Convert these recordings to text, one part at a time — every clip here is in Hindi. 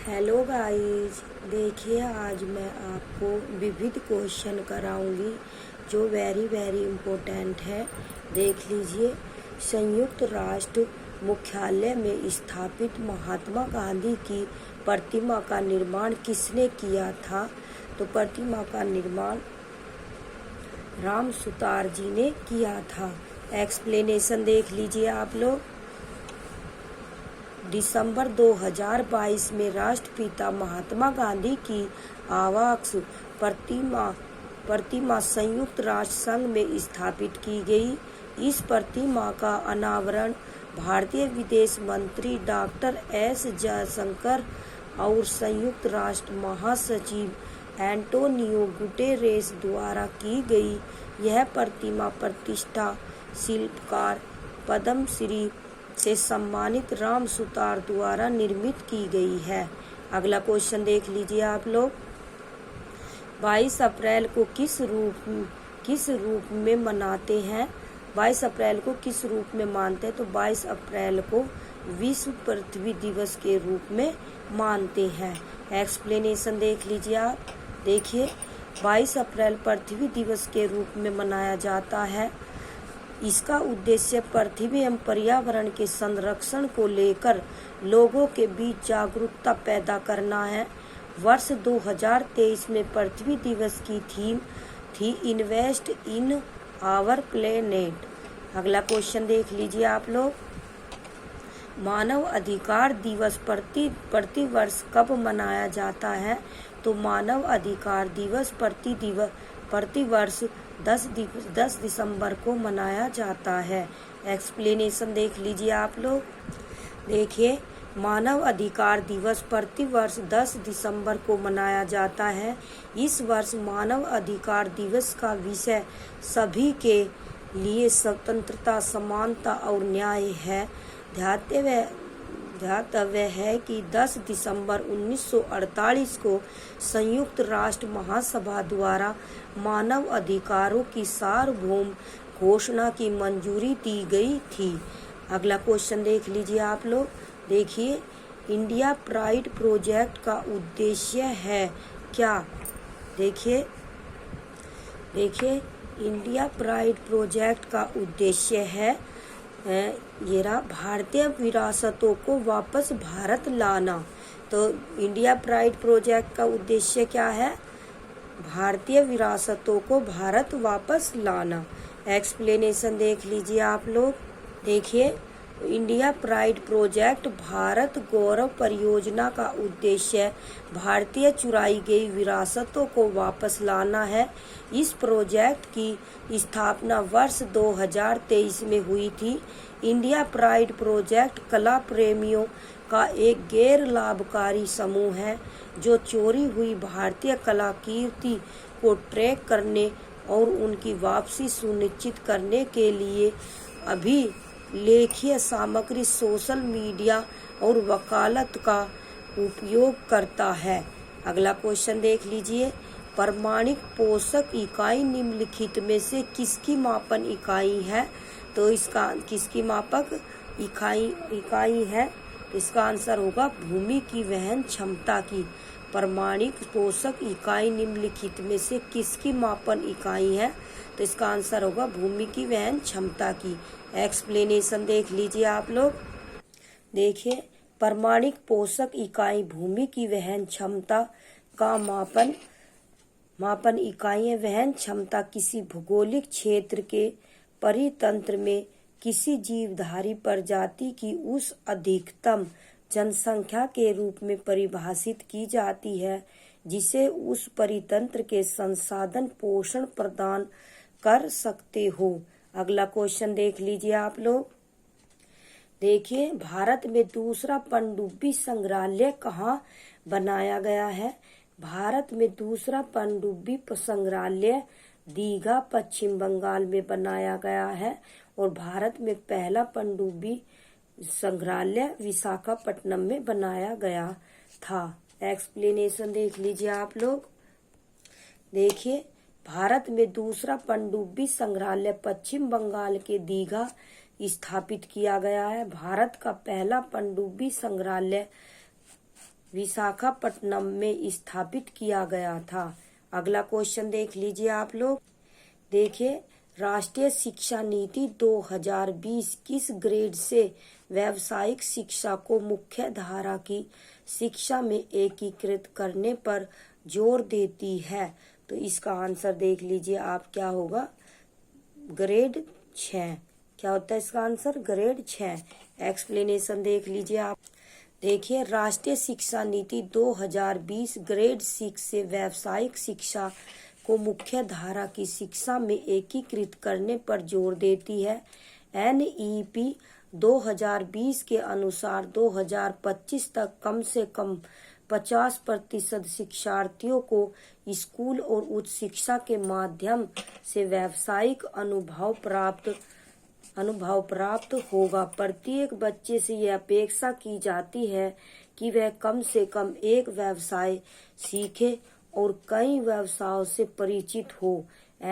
हेलो गाइस, देखिए आज मैं आपको विविध क्वेश्चन कराऊंगी जो वेरी वेरी इम्पोर्टेंट है। देख लीजिए, संयुक्त राष्ट्र मुख्यालय में स्थापित महात्मा गांधी की प्रतिमा का निर्माण किसने किया था? तो प्रतिमा का निर्माण राम सुतार जी ने किया था। एक्सप्लेनेशन देख लीजिए आप लोग। दिसंबर 2022 में राष्ट्रपिता महात्मा गांधी की आवास प्रतिमा संयुक्त राष्ट्र संघ में स्थापित की गई। इस प्रतिमा का अनावरण भारतीय विदेश मंत्री डॉक्टर एस जयशंकर और संयुक्त राष्ट्र महासचिव एंटोनियो गुटेरेस द्वारा की गई। यह प्रतिमा प्रतिष्ठा शिल्पकार पद्मश्री से सम्मानित राम सुतार द्वारा निर्मित की गई है। अगला क्वेश्चन देख लीजिए आप लोग। 22 अप्रैल को किस रूप में मनाते हैं? 22 अप्रैल को किस रूप में मानते हैं? तो 22 अप्रैल को विश्व पृथ्वी दिवस के रूप में मानते हैं। एक्सप्लेनेशन देख लीजिए आप। देखिए, 22 अप्रैल पृथ्वी दिवस के रूप में मनाया जाता है। इसका उद्देश्य पृथ्वी एवं पर्यावरण के संरक्षण को लेकर लोगों के बीच जागरूकता पैदा करना है। वर्ष 2023 में पृथ्वी दिवस की थीम थी इन्वेस्ट इन आवर प्लेनेट। अगला क्वेश्चन देख लीजिए आप लोग। मानव अधिकार दिवस प्रति वर्ष कब मनाया जाता है? तो मानव अधिकार दिवस प्रति वर्ष 10 दिसंबर को मनाया जाता है। एक्सप्लेनेशन देख लीजिए आप लोग। देखिए, मानव अधिकार दिवस प्रति वर्ष 10 दिसंबर को मनाया जाता है। इस वर्ष मानव अधिकार दिवस का विषय सभी के लिए स्वतंत्रता, समानता और न्याय है। ध्यातव्य है कि 10 दिसंबर 1948 को संयुक्त राष्ट्र महासभा द्वारा मानव अधिकारों की सार्वभौम घोषणा की मंजूरी दी गई थी। अगला क्वेश्चन देख लीजिए आप लोग। देखिए, इंडिया प्राइड प्रोजेक्ट का उद्देश्य है क्या? देखिए, इंडिया प्राइड प्रोजेक्ट का उद्देश्य है ये रहा, भारतीय विरासतों को वापस भारत लाना। तो इंडिया प्राइड प्रोजेक्ट का उद्देश्य क्या है? भारतीय विरासतों को भारत वापस लाना। एक्सप्लेनेशन देख लीजिए आप लोग। देखिए, इंडिया प्राइड प्रोजेक्ट भारत गौरव परियोजना का उद्देश्य भारतीय चुराई गई विरासतों को वापस लाना है। इस प्रोजेक्ट की स्थापना वर्ष 2023 में हुई थी। इंडिया प्राइड प्रोजेक्ट कला प्रेमियों का एक गैर लाभकारी समूह है जो चोरी हुई भारतीय कलाकृति को ट्रैक करने और उनकी वापसी सुनिश्चित करने के लिए अभिलेखीय सामग्री, सोशल मीडिया और वकालत का उपयोग करता है। अगला क्वेश्चन देख लीजिए। प्रमाणिक पोषक इकाई निम्नलिखित में से किसकी मापन इकाई है? तो इसका किसकी मापक इकाई है? इसका आंसर होगा भूमि की वहन क्षमता की। प्रमाणिक पोषक इकाई निम्नलिखित में से किसकी मापन इकाई है? तो इसका आंसर होगा भूमि की वहन क्षमता की। एक्सप्लेनेशन देख लीजिए आप लोग। देखिए, प्रमाणिक पोषक इकाई भूमि की वहन क्षमता का मापन इकाई है। वहन क्षमता किसी भौगोलिक क्षेत्र के परितंत्र में किसी जीवधारी प्रजाति की उस अधिकतम जनसंख्या के रूप में परिभाषित की जाती है जिसे उस परितंत्र के संसाधन पोषण प्रदान कर सकते हो। अगला क्वेश्चन देख लीजिए आप लोग। देखिए, भारत में दूसरा पनडुब्बी संग्रहालय कहाँ बनाया गया है? भारत में दूसरा पनडुब्बी संग्रहालय दीघा, पश्चिम बंगाल में बनाया गया है और भारत में पहला पनडुब्बी संग्रहालय विशाखापट्टनम में बनाया गया था। एक्सप्लेनेशन देख लीजिए आप लोग। देखिए, भारत में दूसरा पनडुब्बी संग्रहालय पश्चिम बंगाल के दीघा स्थापित किया गया है। भारत का पहला पनडुब्बी संग्रहालय विशाखापट्टनम में स्थापित किया गया था। अगला क्वेश्चन देख लीजिए आप लोग। देखिए, राष्ट्रीय शिक्षा नीति 2020 किस ग्रेड से व्यावसायिक शिक्षा को मुख्य धारा की शिक्षा में एकीकृत करने पर जोर देती है? तो इसका आंसर देख लीजिए आप, क्या होगा? ग्रेड 6। क्या होता है इसका आंसर? ग्रेड 6। एक्सप्लेनेशन देख लीजिए आप। देखिए, राष्ट्रीय शिक्षा नीति 2020 ग्रेड 6 से व्यावसायिक शिक्षा को मुख्य धारा की शिक्षा में एकीकृत करने पर जोर देती है। NEP 2020 के अनुसार 2025 तक कम से कम 50% शिक्षार्थियों को स्कूल और उच्च शिक्षा के माध्यम से व्यावसायिक अनुभव प्राप्त होगा। प्रत्येक बच्चे से यह अपेक्षा की जाती है कि वह कम से कम एक व्यवसाय सीखे और कई व्यवसायों से परिचित हो।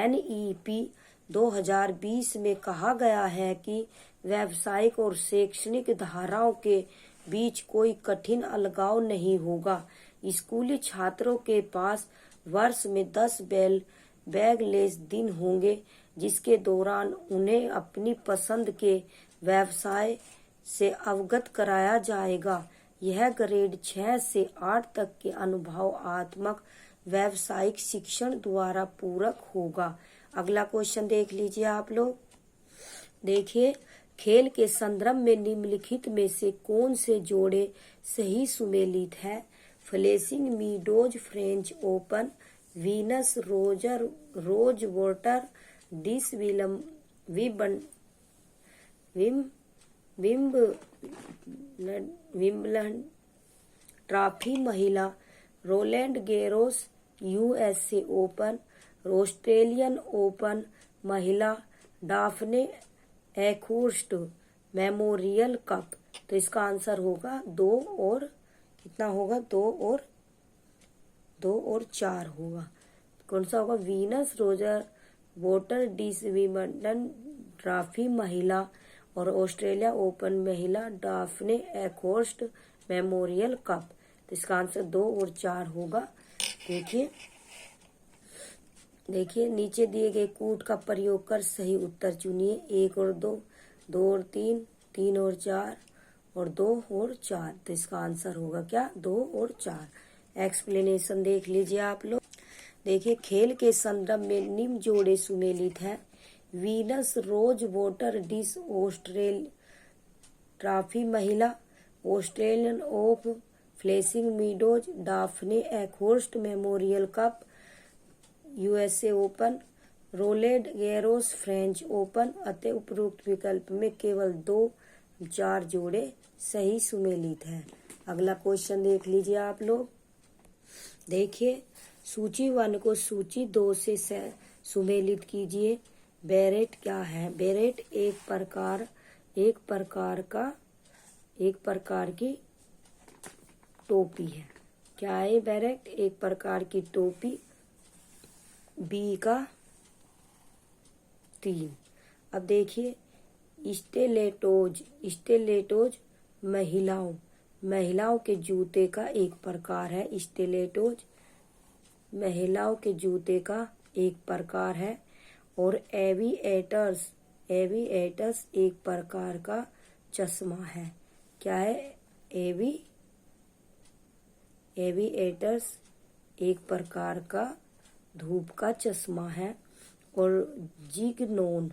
NEP 2020 में कहा गया है कि व्यावसायिक और शैक्षणिक धाराओं के बीच कोई कठिन अलगाव नहीं होगा। स्कूली छात्रों के पास वर्ष में 10 बैगलेस दिन होंगे, जिसके दौरान उन्हें अपनी पसंद के व्यवसाय से अवगत कराया जाएगा। यह ग्रेड 6 से 8 तक के अनुभवात्मक व्यावसायिक शिक्षण द्वारा पूरक होगा। अगला क्वेश्चन देख लीजिए आप लोग। देखिए, खेल के संदर्भ में निम्नलिखित में से कौन से जोड़े सही सुमेलित है? Flushing Meadows French Open, Venus Rosewater, dish Wimbledon trophy महिला, Roland Garros USA Open, Australian Open महिला, डाफने एखुर्स्ट मेमोरियल कप। तो इसका आंसर होगा 2 और कितना होगा? 2 और 4 होगा। कौन सा होगा? वीनस रोजर वाटर डिस विम्बलडन ट्रॉफी महिला और ऑस्ट्रेलिया ओपन महिला, डाफने एखुर्स्ट मेमोरियल कप। तो इसका आंसर 2 और 4 होगा। देखिए, नीचे दिए गए कूट का प्रयोग कर सही उत्तर चुनिए। 1 और 2, 2 और 3, 3 और 4 और 2 और 4। तो इसका आंसर होगा क्या? 2 और 4। एक्सप्लेनेशन देख लीजिए आप लोग। देखिए, खेल के संदर्भ में निम्न जोड़े सुमेलित है। वीनस रोज वाटर डिस ऑस्ट्रेल ट्रॉफी महिला, Australian Open Flushing Meadows, Daphne Akhurst Memorial Cup USA Open, Roland Garros French Open. अतः उपरोक्त विकल्प में केवल 2, 4 जोड़े सही सुमेलित है। अगला क्वेश्चन देख लीजिए आप लोग। देखिए, सूची 1 को सूची 2 से सुमेलित कीजिए। बेरेट क्या है? बेरेट एक प्रकार की टोपी है। क्या है बेरेट? एक प्रकार की टोपी। B का 3। अब देखिए, स्टेलेटोज महिलाओं के जूते का एक प्रकार है। स्टेलेटोज महिलाओं के जूते का एक प्रकार है। और एविएटर्स एक प्रकार का चश्मा है। क्या है? एविएटर्स एक प्रकार का धूप का चश्मा है। और जिग्नोन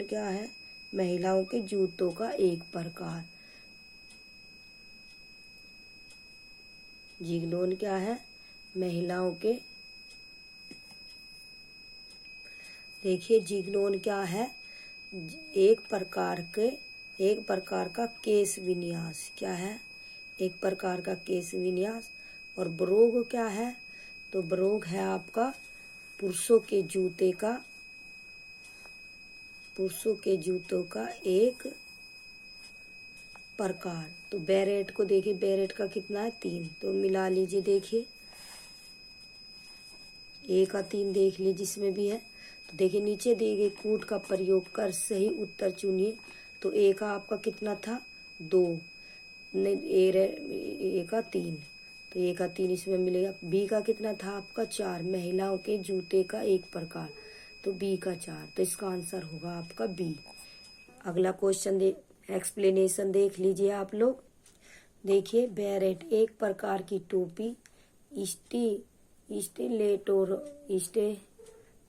क्या है? महिलाओं के जूतों का एक प्रकार। जिग्नोन क्या है? महिलाओं के। देखिए, जिग्नोन क्या है? एक प्रकार का केश विन्यास। क्या है? एक प्रकार का केश विन्यास। और ब्रोग क्या है? तो ब्रोग है आपका पुरुषों के जूतों का एक प्रकार। तो बेरेट को देखिए, बेरेट का कितना है? 3। तो मिला लीजिए। देखिए, 1 का 3 देख लीजिए जिसमें भी है। तो देखिए, नीचे दिए गए कूट का प्रयोग कर सही उत्तर चुनिए। तो 1 का आपका कितना था? 2। नहीं, ए का 3, तो ए का 3 इसमें मिलेगा। बी का कितना था आपका 4, महिलाओं के जूते का एक प्रकार, तो बी का 4, तो इसका आंसर होगा आपका बी। अगला क्वेश्चन एक्सप्लेनेशन देख लीजिए आप लोग। देखिए, बेरेट एक प्रकार की टोपी,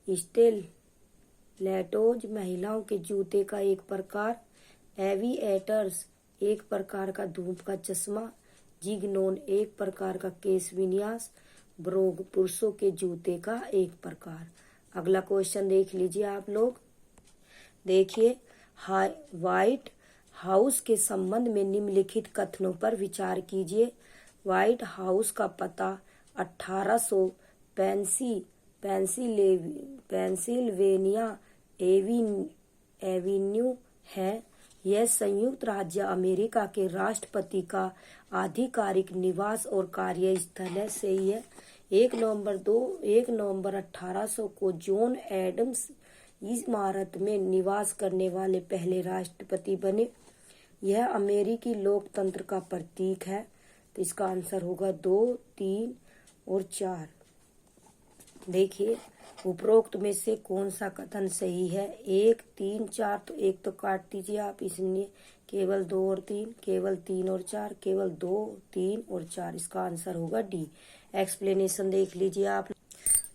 स्टिलेटोज महिलाओं के जूते का एक प्रकार, एविएटर्स एक प्रकार का धूप का चश्मा, जिगनोन एक प्रकार का केश विन्यास, ब्रोग पुरुषों के जूते का एक प्रकार। अगला क्वेश्चन देख लीजिए आप लोग। देखिए, व्हाइट हाउस के संबंध में निम्नलिखित कथनों पर विचार कीजिए। व्हाइट हाउस का पता 1800 पेंसिल्वेनिया एवेन्यू है। यह संयुक्त राज्य अमेरिका के राष्ट्रपति का आधिकारिक निवास और कार्यस्थल है। सही है। 1 नवंबर 1800 को जॉन एडम्स इस इमारत में निवास करने वाले पहले राष्ट्रपति बने। यह अमेरिकी लोकतंत्र का प्रतीक है। तो इसका आंसर होगा 2, 3 और 4। देखिए, उपरोक्त में से कौन सा कथन सही है? 1, 3, 4, तो एक तो काट दीजिए आप, इसलिए केवल 2 और 3, केवल 3 और 4, केवल 2, 3 और 4। इसका आंसर होगा डी। एक्सप्लेनेशन देख लीजिए आप।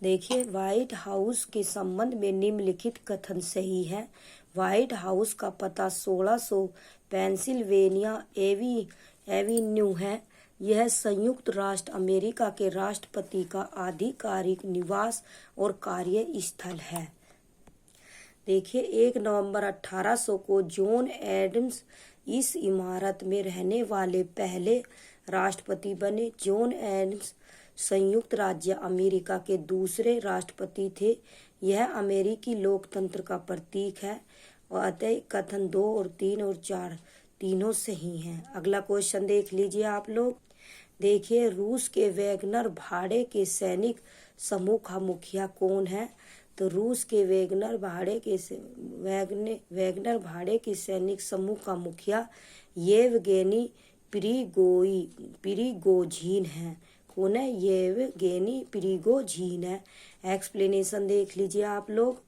देखिए, व्हाइट हाउस के संबंध में निम्नलिखित कथन सही है। व्हाइट हाउस का पता 1600 पेंसिल्वेनिया एवेन्यू है। यह संयुक्त राष्ट्र अमेरिका के राष्ट्रपति का आधिकारिक निवास और कार्य स्थल है। देखिए, 1 नवंबर 1800 को जॉन एडम्स इस इमारत में रहने वाले पहले राष्ट्रपति बने। जॉन एडम्स संयुक्त राज्य अमेरिका के दूसरे राष्ट्रपति थे। यह अमेरिकी लोकतंत्र का प्रतीक है और अतः कथन 2 और 3 और 4 तीनों सही हैं। अगला क्वेश्चन देख लीजिए आप लोग। देखिए, रूस के वैगनर भाड़े के सैनिक समूह का मुखिया कौन है? तो रूस के वैगनर भाड़े के सैनिक समूह का मुखिया येवगेनी प्रिगोझिन है। कौन है? येवगेनी प्रिगोझिन है। एक्सप्लेनेशन देख लीजिए आप लोग।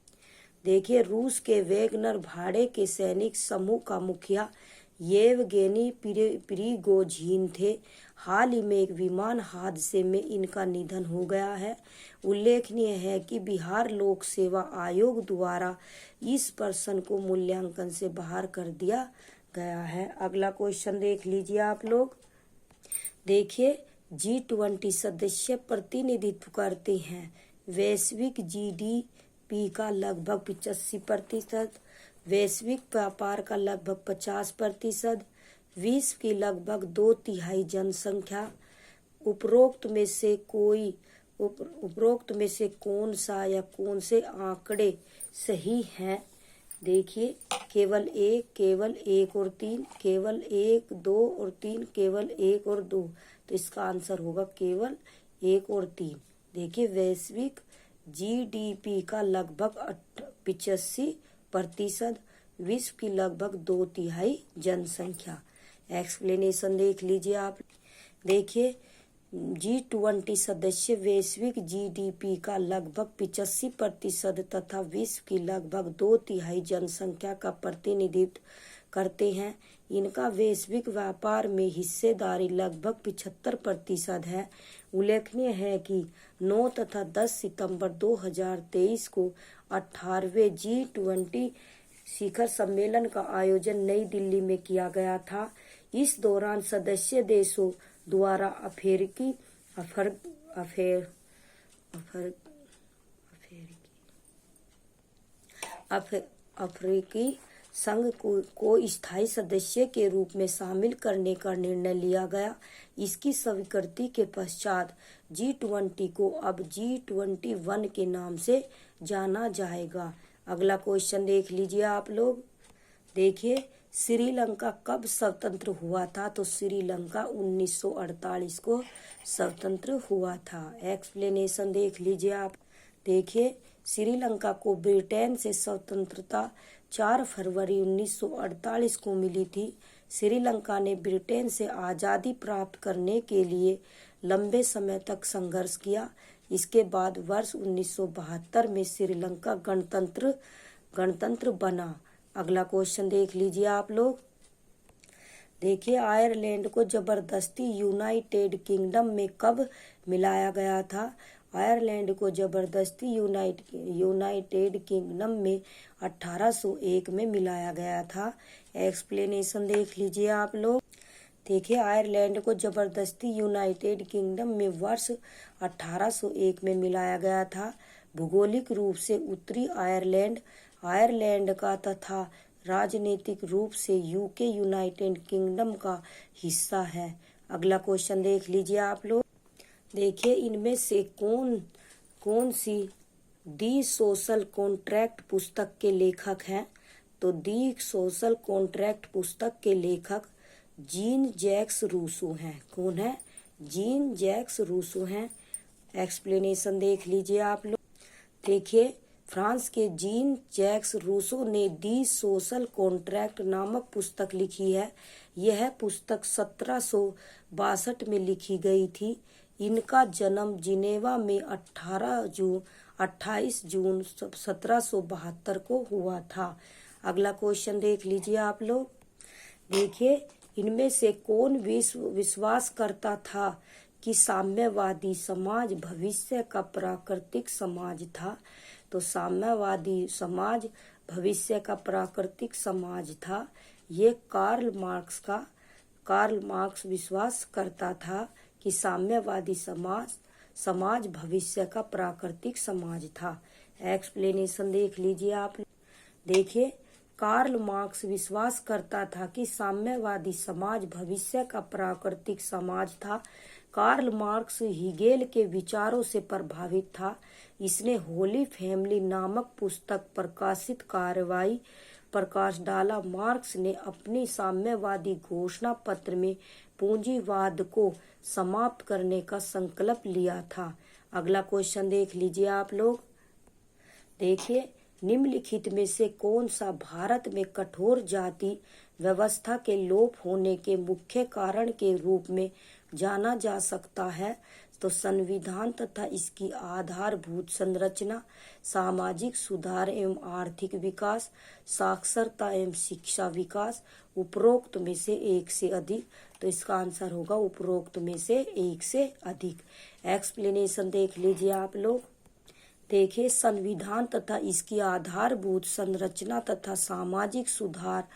देखिए, रूस के वैगनर भाड़े के सैनिक समूह का मुखिया येवगेनी प्रिगोझिन थे। हाल ही में एक विमान हादसे में इनका निधन हो गया है। उल्लेखनीय है कि बिहार लोक सेवा आयोग द्वारा इस पर्सन को मूल्यांकन से बाहर कर दिया गया है। अगला क्वेश्चन देख लीजिए आप लोग। देखिए, G20 सदस्य प्रतिनिधित्व करते हैं वैश्विक GDP का लगभग 85%, वैश्विक व्यापार का लगभग 50%, विश्व की लगभग 2/3 जनसंख्या। उपरोक्त में से कौन सा या कौन से आंकड़े सही हैं? देखिए, केवल 1 और 3, केवल 1, 2 और 3, केवल 1 और 2। तो इसका आंसर होगा केवल 1 और 3। देखिए, वैश्विक GDP का लगभग 85%, विश्व की लगभग 2/3 जनसंख्या। एक्सप्लेनेशन देख लीजिए आप। देखिए, G20 सदस्य वैश्विक GDP का लगभग 85% तथा विश्व की लगभग 2/3 जनसंख्या का प्रतिनिधित्व करते हैं। इनका वैश्विक व्यापार में हिस्सेदारी लगभग 75% है। उल्लेखनीय है कि 9 तथा 10 सितंबर 2023 को 18वें G20 शिखर सम्मेलन का आयोजन नई दिल्ली में किया गया था। इस दौरान सदस्य देशों द्वारा अफ्रीकी संघ को स्थायी सदस्य के रूप में शामिल करने का निर्णय लिया गया। इसकी स्वीकृति के पश्चात G20 को अब G21 के नाम से जाना जाएगा। अगला क्वेश्चन देख लीजिए आप लोग। देखिए, श्रीलंका कब स्वतंत्र हुआ था? तो श्रीलंका 1948 को स्वतंत्र हुआ था। एक्सप्लेनेशन देख लीजिए आप। देखिए, श्रीलंका को ब्रिटेन से स्वतंत्रता 4 फरवरी 1948 को मिली थी। श्रीलंका ने ब्रिटेन से आज़ादी प्राप्त करने के लिए लंबे समय तक संघर्ष किया। इसके बाद वर्ष 1972 में श्रीलंका गणतंत्र बना। अगला क्वेश्चन देख लीजिए आप लोग। देखिए, आयरलैंड को जबरदस्ती यूनाइटेड किंगडम में कब मिलाया गया था? आयरलैंड को जबरदस्ती यूनाइटेड किंगडम में 1801 में मिलाया गया था। एक्सप्लेनेशन देख लीजिए आप लोग। देखिए, आयरलैंड को जबरदस्ती यूनाइटेड किंगडम में वर्ष 1801 में मिलाया गया था। भौगोलिक रूप से उत्तरी आयरलैंड का तथा राजनीतिक रूप से यूके यूनाइटेड किंगडम का हिस्सा है। अगला क्वेश्चन देख लीजिए आप लोग। देखिए, इनमें से कौन सी दी सोशल कॉन्ट्रैक्ट पुस्तक के लेखक हैं? तो दी सोशल कॉन्ट्रैक्ट पुस्तक के लेखक जीन जैक्स रूसो हैं। कौन है? जीन जैक्स रूसो हैं। एक्सप्लेनेशन देख लीजिए आप लोग। देखिए, फ्रांस के जीन जैक्स रूसो ने दी सोशल कॉन्ट्रैक्ट नामक पुस्तक लिखी है। यह पुस्तक 1762 में लिखी गई थी। इनका जन्म जिनेवा में 28 जून 1772 को हुआ था। अगला क्वेश्चन देख लीजिए आप लोग। देखिए, इनमें से कौन विश्वास करता था कि साम्यवादी समाज भविष्य का प्राकृतिक समाज था? तो साम्यवादी समाज भविष्य का प्राकृतिक समाज था। ये कार्ल मार्क्स विश्वास करता था कि साम्यवादी समाज भविष्य का प्राकृतिक समाज था। एक्सप्लेनेशन देख लीजिए आप। देखिए, कार्ल मार्क्स विश्वास करता था कि साम्यवादी समाज भविष्य का प्राकृतिक समाज था। कार्ल मार्क्स हीगेल के विचारों से प्रभावित था। इसने होली फैमिली नामक पुस्तक प्रकाशित कार्रवाई प्रकाश डाला। मार्क्स ने अपनी साम्यवादी घोषणा पत्र में पूंजीवाद को समाप्त करने का संकल्प लिया था। अगला क्वेश्चन देख लीजिए आप लोग। देखिए, निम्नलिखित में से कौन सा भारत में कठोर जाति व्यवस्था के लोप होने के मुख्य कारण के रूप में जाना जा सकता है? तो संविधान तथा इसकी आधारभूत संरचना, सामाजिक सुधार एवं आर्थिक विकास, साक्षरता एवं शिक्षा विकास, उपरोक्त में से एक से अधिक। तो इसका आंसर होगा उपरोक्त में से एक से अधिक। एक्सप्लेनेशन देख लीजिए आप लोग। देखिए, संविधान तथा इसकी आधारभूत संरचना तथा सामाजिक सुधार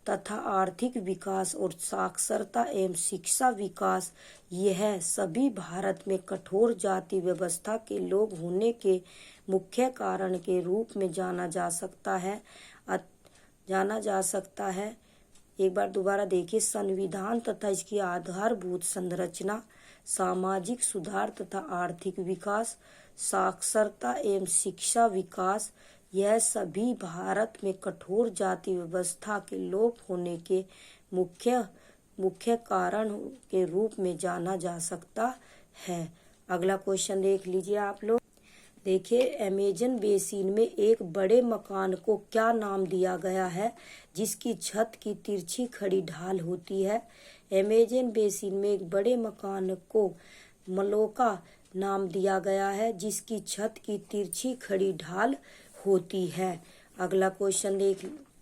तथा आर्थिक विकास और साक्षरता एवं शिक्षा विकास, यह सभी भारत में कठोर जाति व्यवस्था के लोप होने के मुख्य कारण के रूप में जाना जा सकता है। एक बार दोबारा देखिए, संविधान तथा इसकी आधारभूत संरचना, सामाजिक सुधार तथा आर्थिक विकास, साक्षरता एवं शिक्षा विकास, यह सभी भारत में कठोर जाति व्यवस्था के लोप होने के मुख्य कारण के रूप में जाना जा सकता है। अगला क्वेश्चन देख लीजिए आप लोग। देखिए, अमेजन बेसिन में एक बड़े मकान को क्या नाम दिया गया है जिसकी छत की तिरछी खड़ी ढाल होती है? अमेजन बेसिन में एक बड़े मकान को मलोका नाम दिया गया है जिसकी छत की तिरछी खड़ी ढाल होती है। अगला क्वेश्चन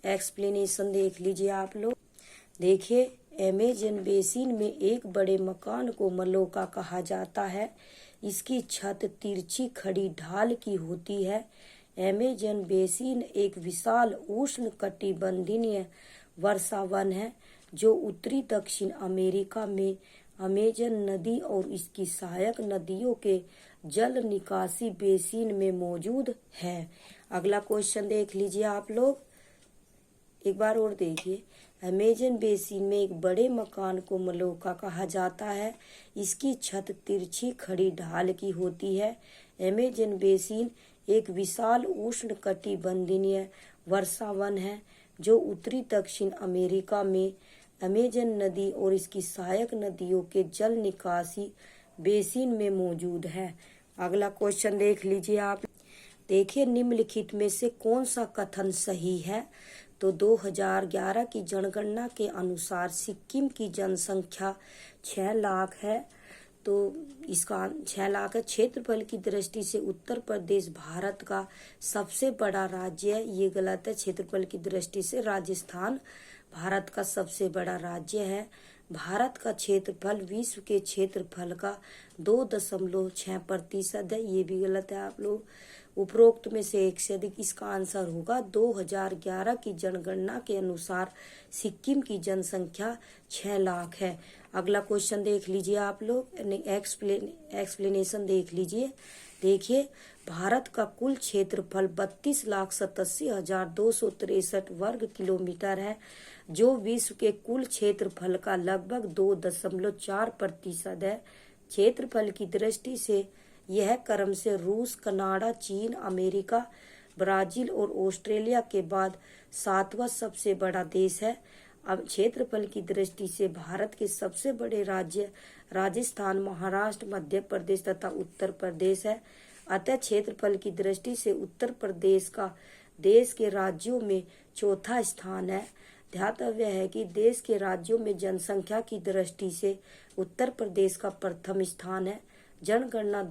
एक्सप्लेनेशन देख लीजिए आप लोग। देखिए, अमेजन बेसिन में एक बड़े मकान को मलोका कहा जाता है। इसकी छत तिरछी खड़ी ढाल की होती है। अमेजन बेसिन एक विशाल उष्णकटिबंधीय वर्षावन है जो उत्तरी दक्षिण अमेरिका में अमेजन नदी और इसकी सहायक नदियों के जल निकासी बेसिन में मौजूद है। अगला क्वेश्चन देख लीजिए आप लोग। एक बार और देखिए, अमेजन बेसिन में एक बड़े मकान को मलोका कहा जाता है। इसकी छत तिरछी खड़ी ढाल की होती है। अमेजन बेसिन एक विशाल उष्णकटिबंधीय वर्षावन है जो उत्तरी दक्षिण अमेरिका में अमेजन नदी और इसकी सहायक नदियों के जल निकासी बेसिन में मौजूद है। अगला क्वेश्चन देख लीजिए आप। देखिए, निम्नलिखित में से कौन सा कथन सही है? तो 2011 की जनगणना के अनुसार सिक्किम की जनसंख्या 6 लाख है। तो इसका 6 लाख है। क्षेत्रफल की दृष्टि से उत्तर प्रदेश भारत का सबसे बड़ा राज्य है, ये गलत है। क्षेत्रफल की दृष्टि से राजस्थान भारत का सबसे बड़ा राज्य है। भारत का क्षेत्रफल विश्व के क्षेत्रफल का 2.6% है, ये भी गलत है आप लोग। उपरोक्त में से एक से अधिक, इसका आंसर होगा 2011 की जनगणना के अनुसार सिक्किम की जनसंख्या 6 लाख है। अगला क्वेश्चन देख लीजिए आप लोग, एक्सप्लेनेशन देख लीजिए। देखिए, भारत का कुल क्षेत्रफल 32,87,263 वर्ग किलोमीटर है, जो विश्व के कुल क्षेत्रफल का लगभग 2.4% है। क्षेत्रफल की दृष्टि से यह क्रम से रूस, कनाडा, चीन, अमेरिका, ब्राजील और ऑस्ट्रेलिया के बाद 7वां सबसे बड़ा देश है। अब क्षेत्रफल की दृष्टि से भारत के सबसे बड़े राज्य राजस्थान, महाराष्ट्र, मध्य प्रदेश तथा उत्तर प्रदेश है। अतः क्षेत्रफल की दृष्टि से उत्तर प्रदेश का देश के राज्यों में चौथा स्थान है। ध्यातव्य है कि देश के राज्यों में जनसंख्या की दृष्टि से उत्तर प्रदेश का प्रथम स्थान है। जनगणना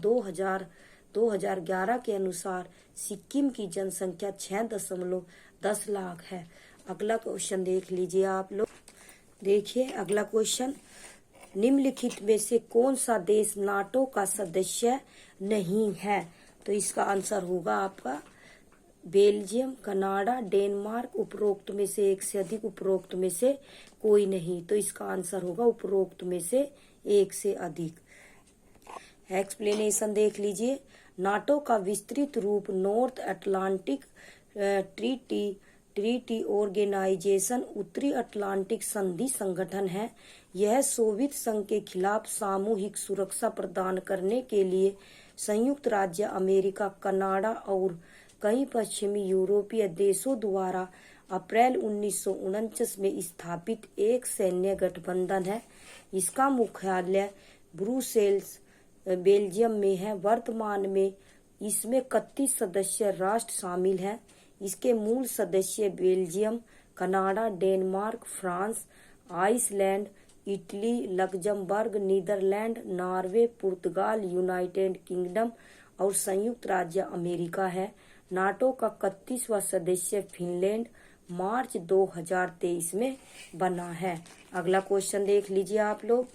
2011 के अनुसार सिक्किम की जनसंख्या 6.10 लाख है। अगला क्वेश्चन देख लीजिए आप लोग। देखिए अगला क्वेश्चन, निम्नलिखित में से कौन सा देश नाटो का सदस्य नहीं है? तो इसका आंसर होगा आपका बेल्जियम, कनाडा, डेनमार्क। उपरोक्त में से एक से अधिक, उपरोक्त में से कोई नहीं। तो इसका आंसर होगा उपरोक्त में से एक से अधिक। एक्सप्लेनेशन देख लीजिए। नाटो का विस्तृत रूप नॉर्थ अटलांटिक ट्रीटी ऑर्गेनाइजेशन, उत्तरी अटलांटिक संधि संगठन है। यह सोवियत संघ के खिलाफ सामूहिक सुरक्षा प्रदान करने के लिए संयुक्त राज्य अमेरिका, कनाडा और कई पश्चिमी यूरोपीय देशों द्वारा अप्रैल 1949 में स्थापित एक सैन्य गठबंधन है। इसका मुख्यालय ब्रुसेल्स, बेल्जियम में है। वर्तमान में इसमें 31 सदस्य राष्ट्र शामिल हैं। इसके मूल सदस्य Belgium, Canada, Denmark, France, Iceland, Italy, Luxembourg, Netherlands, Norway, Portugal, United Kingdom और संयुक्त राज्य अमेरिका है। नाटो का 31वां सदस्य फिनलैंड मार्च 2023 में बना है। अगला क्वेश्चन देख लीजिए आप लोग।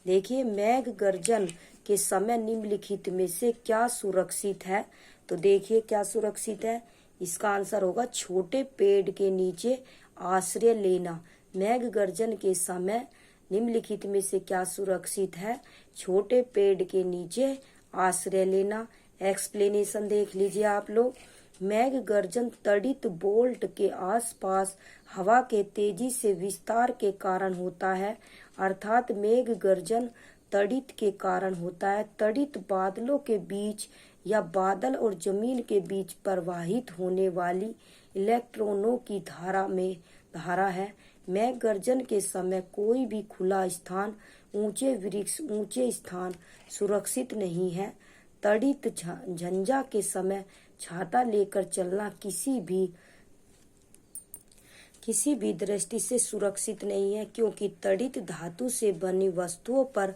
देखिए, मेघ गर्जन के समय निम्नलिखित में से क्या सुरक्षित है? तो देखिए क्या सुरक्षित है। इसका आंसर होगा छोटे पेड़ के नीचे आश्रय लेना। मेघ गर्जन के समय निम्नलिखित में से क्या सुरक्षित है? छोटे पेड़ के नीचे आश्रय लेना। एक्सप्लेनेशन देख लीजिए आप लोग। मेघ गर्जन तड़ित बोल्ट के आसपास हवा के तेजी से विस्तार के कारण होता है, अर्थात मेघ गर्जन तड़ित के कारण होता है। तड़ित बादलों के बीच या बादल और जमीन के बीच प्रवाहित होने वाली इलेक्ट्रॉनों की धारा है। मेघ गर्जन के समय कोई भी खुला स्थान, ऊंचे वृक्ष, ऊंचे स्थान सुरक्षित नहीं है। तड़ित झंझा के समय छाता लेकर चलना किसी भी दृष्टि से सुरक्षित नहीं है, क्योंकि तड़ित धातु से बनी वस्तुओं पर